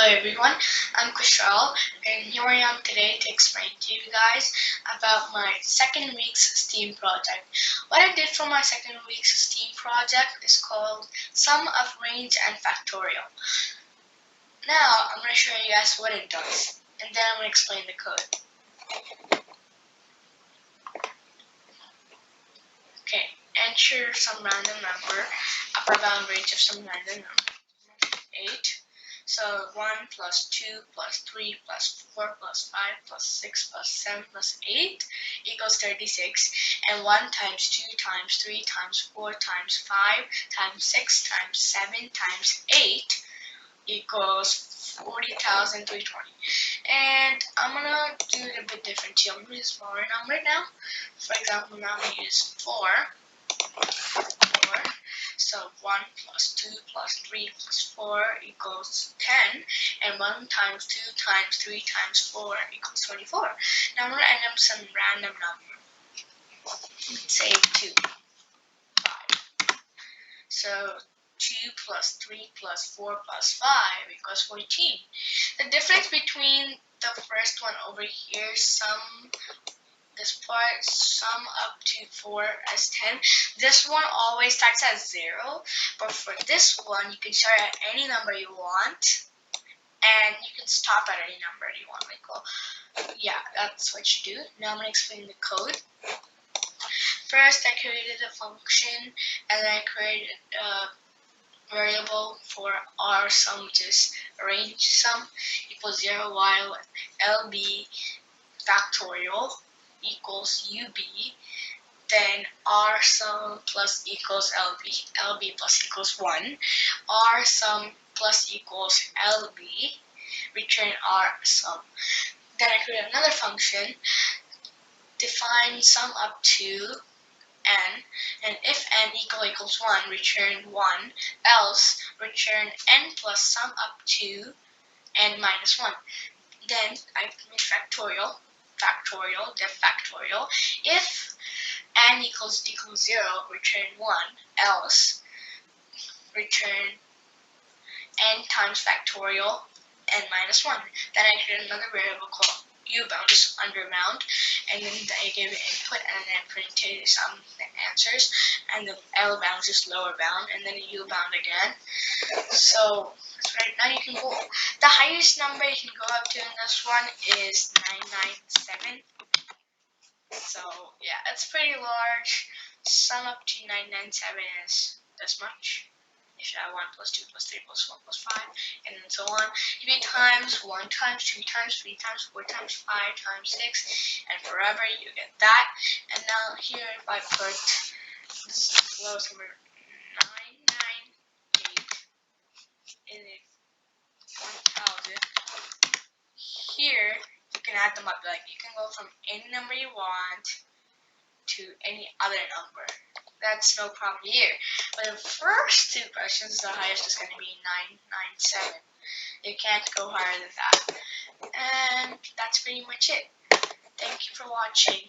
everyone, I'm Kushal and here I am today to explain to you guys about my second week's STEAM project. What I did for my second week's STEAM project is called Sum of Range and Factorial. Now I'm going to show you guys what it does and then I'm going to explain the code. Okay, enter some random number, upper bound range of some random number, 8. So 1 plus 2 plus 3 plus 4 plus 5 plus 6 plus 7 plus 8 equals 36. And 1 times 2 times 3 times 4 times 5 times 6 times 7 times 8 equals 40,320. And I'm going to do it a bit different too. I'm going to use a smaller number now. For example, now I'm going to use 4. So 1 plus 2 plus 3 plus 4 equals 10, and 1 times 2 times 3 times 4 equals 24. Now I'm going to end up with some random number. Let's say 2, 5. So 2 plus 3 plus 4 plus 5 equals 14. The difference between the first one over here, this part, sum up to 4 as 10. This one always starts at 0, but for this one, you can start at any number you want, and you can stop at any number you want. Like, well, yeah, that's what you do. Now I'm going to explain the code. First, I created a function, and then I created a variable for our sum, which is range sum equals 0 while LB factorial equals UB, then R sum plus equals LB plus equals 1, R sum plus equals LB, return R sum. Then I create another function, define sum up to n, and if n equals 1, return 1, else return n plus sum up to n minus 1. Then I make factorial, def factorial. If n equals 0, return 1, else return n times factorial n minus 1. Then I create another variable called ubound, just under bound, and then I give it input and then printed some answers, and the L bound is just lower bound, and then a U bound again. So right now you can go, the highest number you can go up to in this one is 997. So yeah, it's pretty large. Sum up to 997 is this much. If you have 1 plus 2 plus 3 plus 4 plus 5, and then so on. If you times 1 times 2 times 3 times 4 times 5 times 6, and forever, you get that. And now here, if I put this lowest number 998 in 1000, here you can add them up. Like, you can go from any number you want to any other number. That's no problem here. But the first two questions, the highest is going to be 997. You can't go higher than that. And that's pretty much it. Thank you for watching.